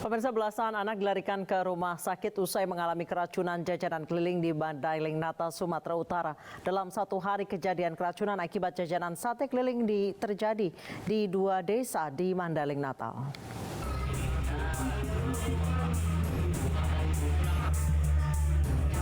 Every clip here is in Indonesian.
Pemirsa, belasan anak dilarikan ke rumah sakit usai mengalami keracunan jajanan keliling di Mandailing Natal, Sumatera Utara. Dalam satu hari kejadian keracunan akibat jajanan sate keliling terjadi di 2 desa di Mandailing Natal.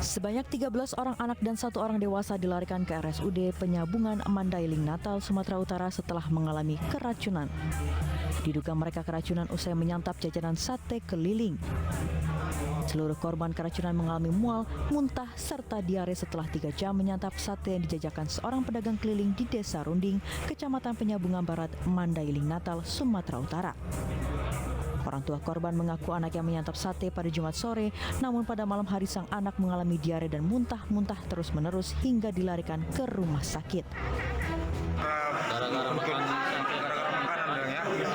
Sebanyak 13 orang anak dan 1 orang dewasa dilarikan ke RSUD Penyambungan Mandailing Natal, Sumatera Utara setelah mengalami keracunan. Diduga mereka keracunan usai menyantap jajanan sate keliling. Seluruh korban keracunan mengalami mual, muntah, serta diare setelah 3 jam menyantap sate yang dijajakan seorang pedagang keliling di Desa Runding, Kecamatan Penyambungan Barat, Mandailing Natal, Sumatera Utara. Orang tua korban mengaku anak yang menyantap sate pada Jumat sore, namun pada malam hari sang anak mengalami diare dan muntah-muntah terus-menerus hingga dilarikan ke rumah sakit. Gara-gara makanan dong ya? Iya.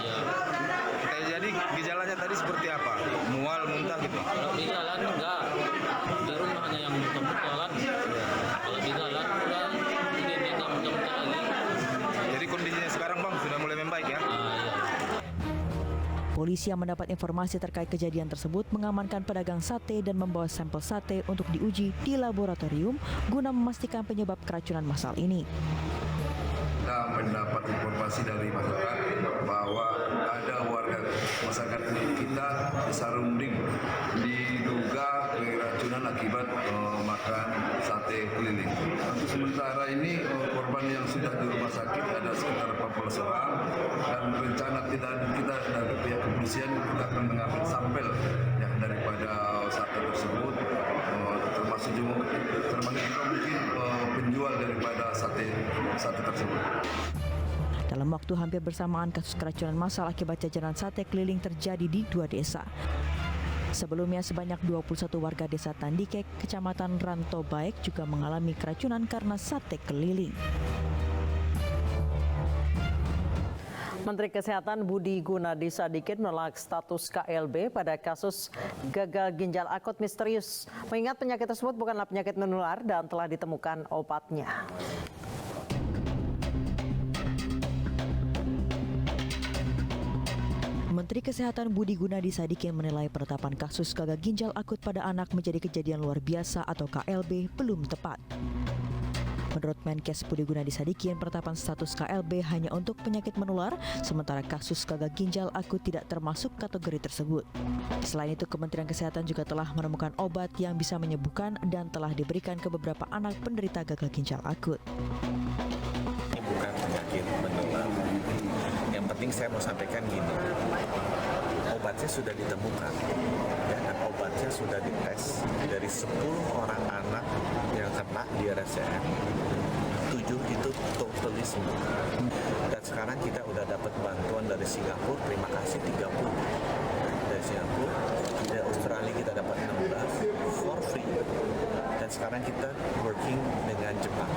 Jadi gejalanya tadi seperti apa? Mual, muntah gitu? Kalau di jalan enggak, di rumah hanya yang muntah-muntah kan. Kalau di jalan udah ini muntah-muntah lagi. Jadi kondisinya sekarang Bang sudah mulai membaik ya? Iya. Polisi yang mendapat informasi terkait kejadian tersebut mengamankan pedagang sate dan membawa sampel sate untuk diuji di laboratorium guna memastikan penyebab keracunan massal ini. Kita mendapat informasi dari masyarakat bahwa ada warga masyarakat kita di Sarunding diduga keracunan akibat makan sate keliling. Untuk sementara ini korban yang sudah di rumah sakit ada sekitar 14 orang dan rencana kita dari pihak kepolisian kita akan mengambil sampel ya, daripada sate tersebut termasuk juga mungkin penjual daripada sate tersebut. Dalam waktu hampir bersamaan, kasus keracunan massal akibat jajanan sate keliling terjadi di 2 desa. Sebelumnya sebanyak 21 warga desa Tandikek, Kecamatan Ranto Baek juga mengalami keracunan karena sate keliling. Menteri Kesehatan Budi Gunadi Sadikin menolak status KLB pada kasus gagal ginjal akut misterius, mengingat penyakit tersebut bukanlah penyakit menular dan telah ditemukan obatnya. Menteri Kesehatan Budi Gunadi Sadikin menilai penetapan kasus gagal ginjal akut pada anak menjadi kejadian luar biasa atau KLB belum tepat. Menurut Menkes Budi Gunadi Sadikin, penetapan status KLB hanya untuk penyakit menular, sementara kasus gagal ginjal akut tidak termasuk kategori tersebut. Selain itu, Kementerian Kesehatan juga telah menemukan obat yang bisa menyembuhkan dan telah diberikan ke beberapa anak penderita gagal ginjal akut. Ini bukan penyakit menular. Yang penting saya mau sampaikan gini, obatnya sudah ditemukan ya, dan obatnya sudah dites. Dari 10 orang anak yang kena di RSCM, 7 itu totally sembuh. Dan sekarang kita udah dapat bantuan dari Singapura, terima kasih 30 dari Singapura. Dari Australia kita dapat 16 for free. Dan sekarang kita working dengan Jepang.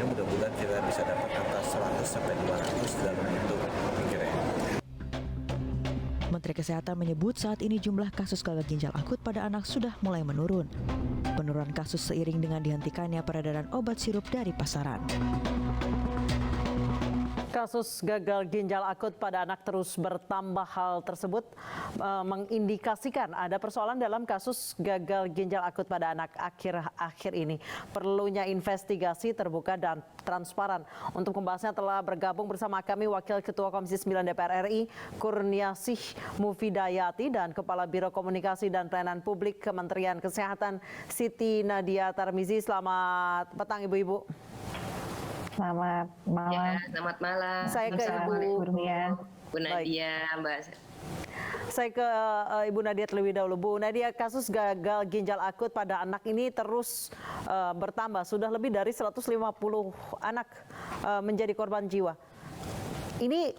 Ya, mudah-mudahan kita bisa dapat antara 100 sampai 200 dalam bentuk pikiran. Menteri Kesehatan menyebut saat ini jumlah kasus gagal ginjal akut pada anak sudah mulai menurun. Penurunan kasus seiring dengan dihentikannya peredaran obat sirup dari pasaran. Kasus gagal ginjal akut pada anak terus bertambah. Hal tersebut mengindikasikan ada persoalan dalam kasus gagal ginjal akut pada anak akhir-akhir ini. Perlunya investigasi terbuka dan transparan. Untuk membahasnya telah bergabung bersama kami Wakil Ketua Komisi 9 DPR RI Kurniasih Mufidayati dan Kepala Biro Komunikasi dan Pelayanan Publik Kementerian Kesehatan Siti Nadia Tarmizi. Selamat petang Ibu-Ibu. Selamat malam. Ya, selamat malam. Saya ke Bu Nadia, Mbak. Saya ke Ibu Nadia terlebih dahulu. Bu Nadia, kasus gagal ginjal akut pada anak ini terus bertambah. Sudah lebih dari 150 anak menjadi korban jiwa. Ini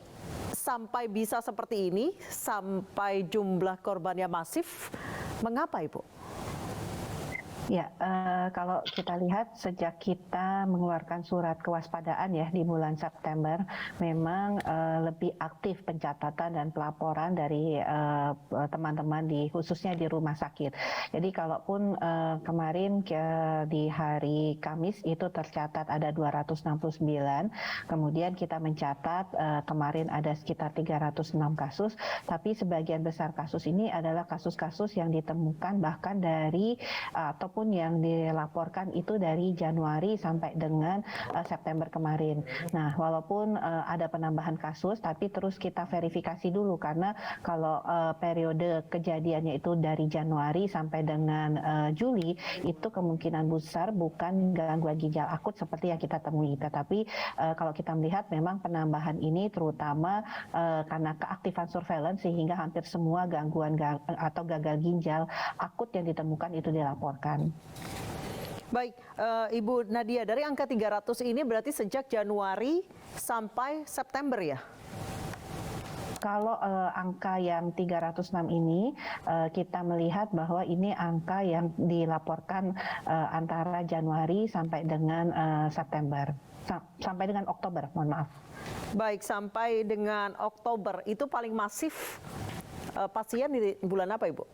sampai bisa seperti ini, sampai jumlah korbannya masif, mengapa Ibu? Ya, kalau kita lihat sejak kita mengeluarkan surat kewaspadaan ya di bulan September, memang lebih aktif pencatatan dan pelaporan dari teman-teman khususnya di rumah sakit. Jadi kalaupun kemarin di hari Kamis itu tercatat ada 269, kemudian kita mencatat kemarin ada sekitar 306 kasus, tapi sebagian besar kasus ini adalah kasus-kasus yang ditemukan bahkan dari ataupun yang dilaporkan itu dari Januari sampai dengan September kemarin. Nah, walaupun ada penambahan kasus, tapi terus kita verifikasi dulu karena kalau periode kejadiannya itu dari Januari sampai dengan Juli, itu kemungkinan besar bukan gangguan ginjal akut seperti yang kita temui. Tetapi kalau kita melihat memang penambahan ini terutama karena keaktifan surveillance sehingga hampir semua gangguan atau gagal ginjal akut yang ditemukan itu dilaporkan. Baik, Ibu Nadia, dari angka 300 ini berarti sejak Januari sampai September ya? Kalau angka yang 306 ini kita melihat bahwa ini angka yang dilaporkan antara Januari sampai dengan September, sampai dengan Oktober, mohon maaf. Baik, sampai dengan Oktober itu paling masif pasien di bulan apa, Ibu?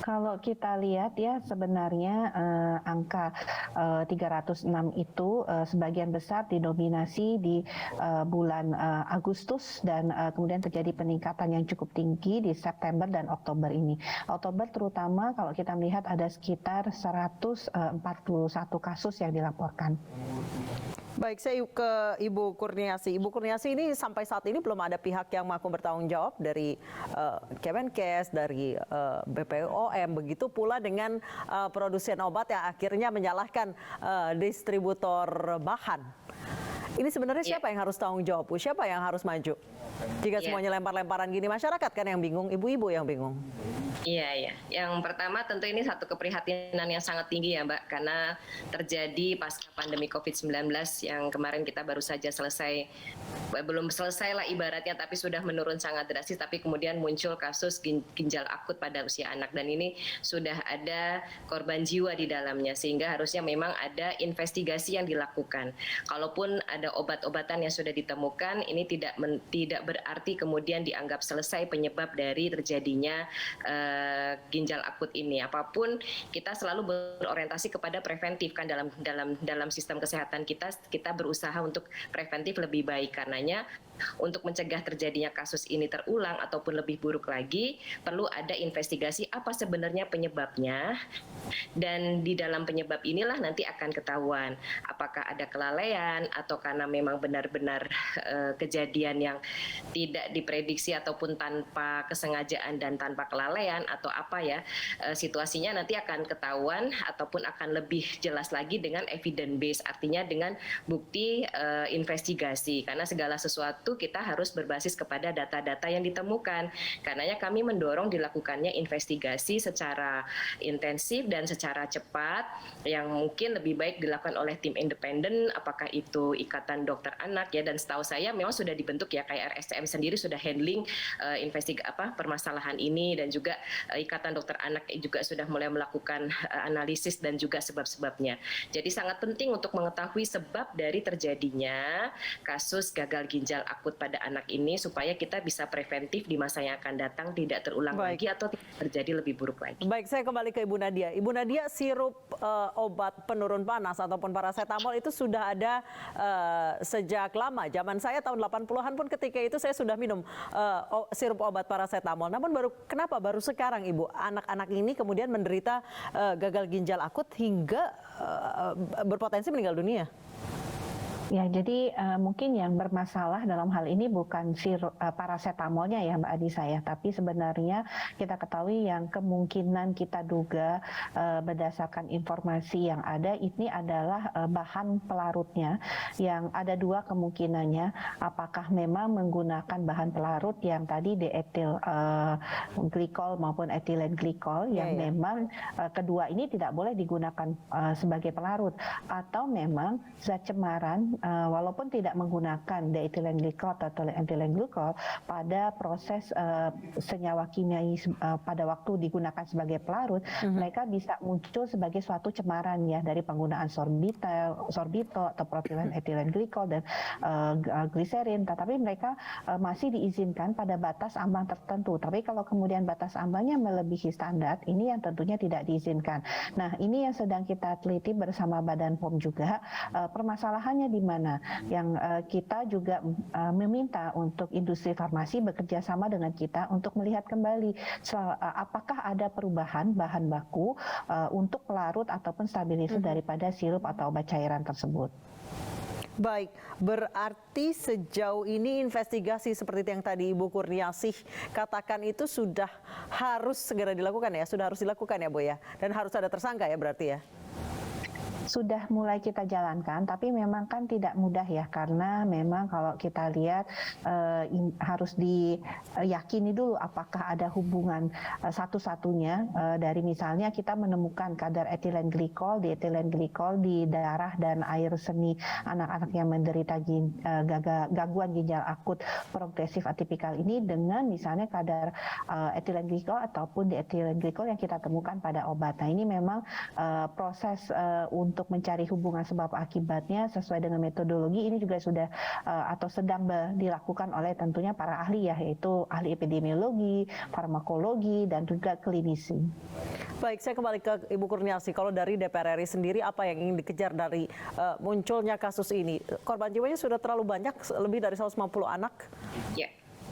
Kalau kita lihat ya sebenarnya angka 306 itu sebagian besar didominasi di bulan Agustus dan kemudian terjadi peningkatan yang cukup tinggi di September dan Oktober ini. Oktober terutama kalau kita melihat ada sekitar 141 kasus yang dilaporkan. Baik, saya ke Ibu Kurniasi. Ibu Kurniasi, ini sampai saat ini belum ada pihak yang mampu bertanggung jawab dari Kemenkes, dari BPOM, begitu pula dengan produsen obat yang akhirnya menyalahkan distributor bahan. Ini sebenarnya siapa yang harus tanggung jawab, Bu? Siapa yang harus maju? Jika semuanya lempar-lemparan gini, masyarakat kan yang bingung, ibu-ibu yang bingung. Iya. Yang pertama tentu ini satu keprihatinan yang sangat tinggi ya Mbak, karena terjadi pasca pandemi COVID-19 yang kemarin kita baru saja selesai, belum selesai lah ibaratnya, tapi sudah menurun sangat drastis, tapi kemudian muncul kasus ginjal akut pada usia anak, dan ini sudah ada korban jiwa di dalamnya, sehingga harusnya memang ada investigasi yang dilakukan. Kalaupun ada obat-obatan yang sudah ditemukan, ini tidak berarti kemudian dianggap selesai penyebab dari terjadinya ginjal akut ini. Apapun kita selalu berorientasi kepada preventif kan, dalam sistem kesehatan kita berusaha untuk preventif lebih baik. Karenanya untuk mencegah terjadinya kasus ini terulang ataupun lebih buruk lagi, perlu ada investigasi apa sebenarnya penyebabnya, dan di dalam penyebab inilah nanti akan ketahuan apakah ada kelalaian atau karena memang benar-benar kejadian yang tidak diprediksi ataupun tanpa kesengajaan dan tanpa kelalaian atau apa ya, situasinya nanti akan ketahuan ataupun akan lebih jelas lagi dengan evidence base, artinya dengan bukti investigasi, karena segala sesuatu kita harus berbasis kepada data-data yang ditemukan. Karenanya kami mendorong dilakukannya investigasi secara intensif dan secara cepat, yang mungkin lebih baik dilakukan oleh tim independen, apakah itu Ikatan Dokter Anak ya, dan setahu saya memang sudah dibentuk ya, kayak RSCM sendiri sudah handling permasalahan ini, dan juga Ikatan Dokter Anak juga sudah mulai melakukan analisis dan juga sebab-sebabnya. Jadi sangat penting untuk mengetahui sebab dari terjadinya kasus gagal ginjal akut pada anak ini, supaya kita bisa preventif di masa yang akan datang tidak terulang lagi atau tidak terjadi lebih buruk lagi. Baik, saya kembali ke Ibu Nadia. Ibu Nadia, sirup obat penurun panas ataupun paracetamol itu sudah ada sejak lama. Zaman saya tahun 80-an pun ketika itu saya sudah minum sirup obat paracetamol. Namun kenapa baru sekarang Ibu anak-anak ini kemudian menderita gagal ginjal akut hingga berpotensi meninggal dunia? Ya, jadi mungkin yang bermasalah dalam hal ini bukan paracetamolnya ya Mbak Adisa ya, tapi sebenarnya kita ketahui yang kemungkinan kita duga berdasarkan informasi yang ada ini adalah bahan pelarutnya, yang ada dua kemungkinannya, apakah memang menggunakan bahan pelarut yang tadi dietil glikol maupun etilen glikol yang memang kedua ini tidak boleh digunakan sebagai pelarut, atau memang zat cemaran walaupun tidak menggunakan diethylene glycol atau ethylene glycol pada proses senyawa kimiai pada waktu digunakan sebagai pelarut, mereka bisa muncul sebagai suatu cemaran ya dari penggunaan sorbitol atau propilen ethylene glycol dan gliserin. Tetapi mereka masih diizinkan pada batas ambang tertentu. Tapi kalau kemudian batas ambangnya melebihi standar, ini yang tentunya tidak diizinkan. Nah, ini yang sedang kita teliti bersama Badan POM juga. Permasalahannya di mana? Yang kita juga meminta untuk industri farmasi bekerja sama dengan kita untuk melihat kembali apakah ada perubahan bahan baku untuk pelarut ataupun stabilizer daripada sirup atau obat cairan tersebut. Baik, berarti sejauh ini investigasi seperti yang tadi Ibu Kurniasih katakan itu sudah harus segera dilakukan ya, sudah harus dilakukan ya Bu ya, dan harus ada tersangka ya berarti ya? Sudah mulai kita jalankan, tapi memang kan tidak mudah ya, karena memang kalau kita lihat harus diyakini dulu apakah ada hubungan satu-satunya dari misalnya kita menemukan kadar ethylene glycol di darah dan air seni anak-anak yang menderita gangguan ginjal akut progresif atipikal ini dengan misalnya kadar ethylene glycol ataupun diethylene glycol yang kita temukan pada obat. Nah, ini memang proses untuk mencari hubungan sebab akibatnya sesuai dengan metodologi ini juga sudah atau sedang dilakukan oleh tentunya para ahli ya, yaitu ahli epidemiologi, farmakologi, dan juga klinisi. Baik, saya kembali ke Ibu Kurniasih. Kalau dari DPR RI sendiri apa yang ingin dikejar dari munculnya kasus ini? Korban jiwanya sudah terlalu banyak, lebih dari 150 anak?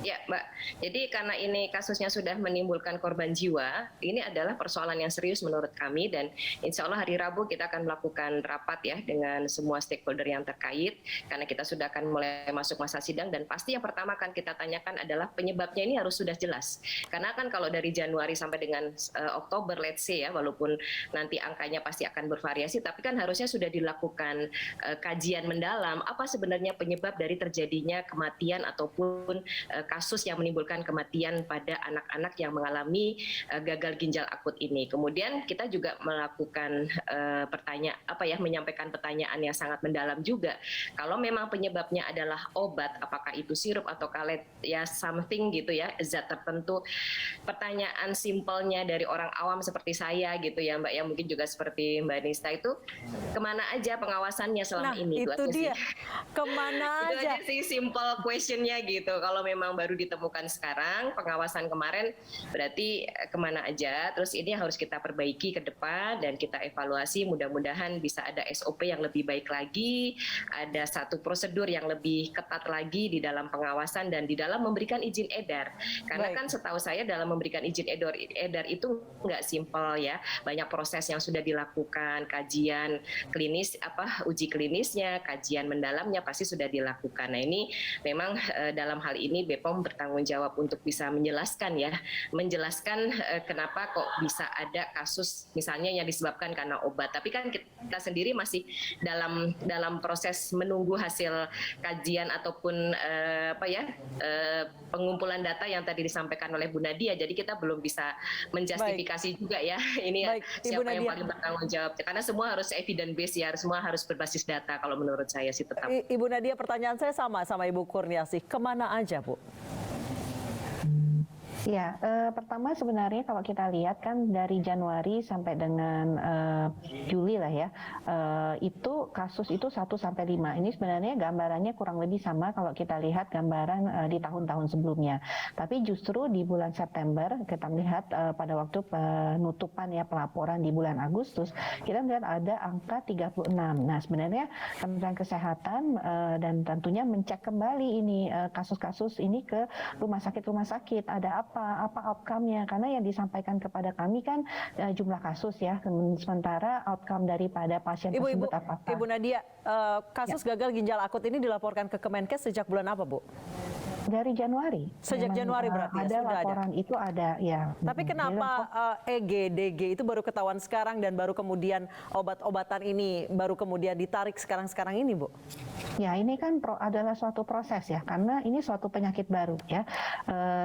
Ya, Mbak. Jadi karena ini kasusnya sudah menimbulkan korban jiwa, ini adalah persoalan yang serius menurut kami, dan insya Allah hari Rabu kita akan melakukan rapat ya dengan semua stakeholder yang terkait, karena kita sudah akan mulai masuk masa sidang, dan pasti yang pertama akan kita tanyakan adalah penyebabnya ini harus sudah jelas. Karena kan kalau dari Januari sampai dengan Oktober, let's say ya, walaupun nanti angkanya pasti akan bervariasi, tapi kan harusnya sudah dilakukan kajian mendalam apa sebenarnya penyebab dari terjadinya kematian ataupun kasus yang menimbulkan kematian pada anak-anak yang mengalami gagal ginjal akut ini. Kemudian kita juga melakukan menyampaikan pertanyaan yang sangat mendalam juga. Kalau memang penyebabnya adalah obat, apakah itu sirup atau kalet ya something gitu ya, zat tertentu. Pertanyaan simpelnya dari orang awam seperti saya gitu ya Mbak, yang mungkin juga seperti Mbak Nista itu, kemana aja pengawasannya selama ini? Itu dia. Kemana aja? Itu aja sih simple questionnya gitu. Kalau memang baru ditemukan sekarang, pengawasan kemarin berarti kemana aja, terus ini harus kita perbaiki ke depan dan kita evaluasi, mudah-mudahan bisa ada SOP yang lebih baik lagi, ada satu prosedur yang lebih ketat lagi di dalam pengawasan dan di dalam memberikan izin edar. Karena kan setahu saya dalam memberikan izin edar itu nggak simpel ya, banyak proses yang sudah dilakukan, kajian klinis, uji klinisnya, kajian mendalamnya pasti sudah dilakukan. Nah ini memang dalam hal ini BPOM bertanggung jawab untuk bisa menjelaskan kenapa kok bisa ada kasus misalnya yang disebabkan karena obat. Tapi kan kita sendiri masih dalam proses menunggu hasil kajian ataupun pengumpulan data yang tadi disampaikan oleh Bu Nadia. Jadi kita belum bisa menjustifikasi juga ya ini siapa yang paling bertanggung jawab. Karena semua harus evidence based ya, semua harus berbasis data kalau menurut saya sih tetap. Ibu Nadia, pertanyaan saya sama Ibu Kurniasih, kemana aja Bu? Ya, pertama sebenarnya kalau kita lihat kan dari Januari sampai dengan Juli lah ya, itu kasus itu 1 sampai 5. Ini sebenarnya gambarannya kurang lebih sama kalau kita lihat gambaran di tahun-tahun sebelumnya. Tapi justru di bulan September kita melihat pada waktu penutupan ya pelaporan di bulan Agustus, kita melihat ada angka 36. Nah, sebenarnya Kementerian Kesehatan dan tentunya mencek kembali ini kasus-kasus ini ke rumah sakit ada apa outcome-nya, karena yang disampaikan kepada kami kan jumlah kasus ya, sementara outcome daripada pasien tersebut apakah. Ibu Nadia, kasus gagal ginjal akut ini dilaporkan ke Kemenkes sejak bulan apa Bu? Dari Januari. Sejak Januari berarti ya, ada sudah ada. laporan itu ada ya. Tapi kenapa EG, DG itu baru ketahuan sekarang dan baru kemudian obat-obatan ini baru kemudian ditarik sekarang-sekarang ini, Bu? Ya, ini kan adalah suatu proses ya, karena ini suatu penyakit baru ya.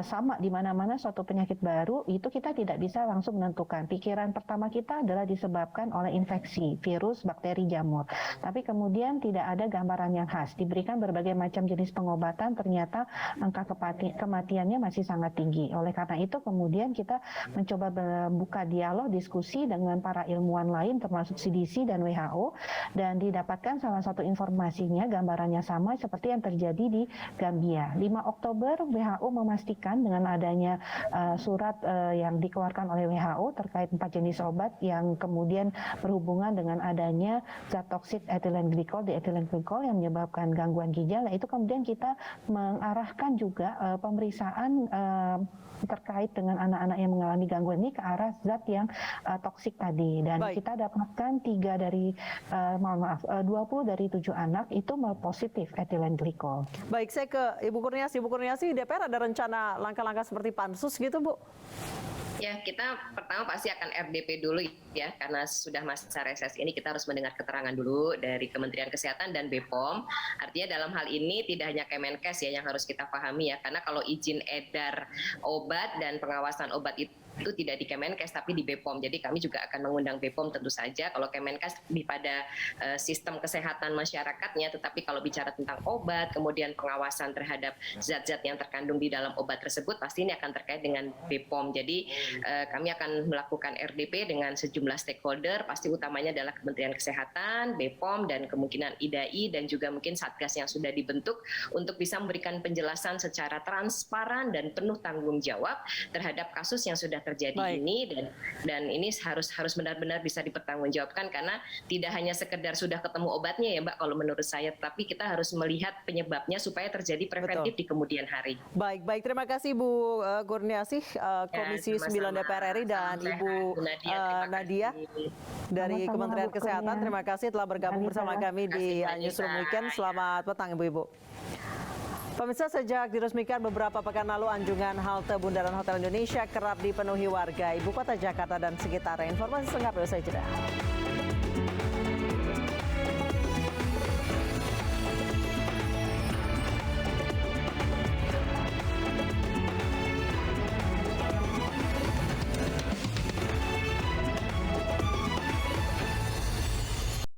Sama di mana-mana suatu penyakit baru itu kita tidak bisa langsung menentukan. Pikiran pertama kita adalah disebabkan oleh infeksi, virus, bakteri, jamur. Tapi kemudian tidak ada gambaran yang khas. Diberikan berbagai macam jenis pengobatan, ternyata angka kematiannya masih sangat tinggi. Oleh karena itu kemudian kita mencoba membuka dialog, diskusi dengan para ilmuwan lain termasuk CDC dan WHO, dan didapatkan salah satu informasinya, gambarannya sama seperti yang terjadi di Gambia. 5 Oktober WHO memastikan dengan adanya surat yang dikeluarkan oleh WHO terkait 4 jenis obat yang kemudian berhubungan dengan adanya zat toksik ethylene glycol, diethylene glycol yang menyebabkan gangguan ginjal. Itu kemudian kita mengarahkan juga pemeriksaan terkait dengan anak-anak yang mengalami gangguan ini ke arah zat yang toksik tadi, dan kita dapatkan 20 dari 7 anak itu positif ethylene glycol. Baik, saya ke Ibu Kurniasi. Ibu Kurniasi, DPR ada rencana langkah-langkah seperti pansus gitu, Bu? Ya, kita pertama pasti akan RDP dulu ya, karena sudah masa reses ini kita harus mendengar keterangan dulu dari Kementerian Kesehatan dan BPOM. Artinya dalam hal ini tidak hanya Kemenkes ya yang harus kita pahami ya, karena kalau izin edar obat dan pengawasan obat itu tidak di Kemenkes tapi di BPOM. Jadi kami juga akan mengundang BPOM tentu saja. Kalau Kemenkes lebih pada sistem kesehatan masyarakatnya, tetapi kalau bicara tentang obat, kemudian pengawasan terhadap zat-zat yang terkandung di dalam obat tersebut, pasti ini akan terkait dengan BPOM. Jadi kami akan melakukan RDP dengan sejumlah stakeholder, pasti utamanya adalah Kementerian Kesehatan, BPOM, dan kemungkinan IDAI, dan juga mungkin Satgas yang sudah dibentuk untuk bisa memberikan penjelasan secara transparan dan penuh tanggung jawab terhadap kasus yang sudah terjadi ini, dan ini harus benar-benar bisa dipertanggungjawabkan, karena tidak hanya sekedar sudah ketemu obatnya ya Mbak kalau menurut saya, tapi kita harus melihat penyebabnya supaya terjadi preventif di kemudian hari. Baik, terima kasih Bu Kurniasi, Komisi 9 DPR RI, dan Ibu Nadia dari Kementerian Kesehatan. Terima kasih telah bergabung bersama kami di Newsroom Weekend. Selamat petang Ibu-Ibu. Pemirsa, sejak diresmikan beberapa pekan lalu, anjungan halte Bundaran Hotel Indonesia kerap dipenuhi warga ibu kota Jakarta dan sekitarnya. Informasi selengkapnya usai jeda.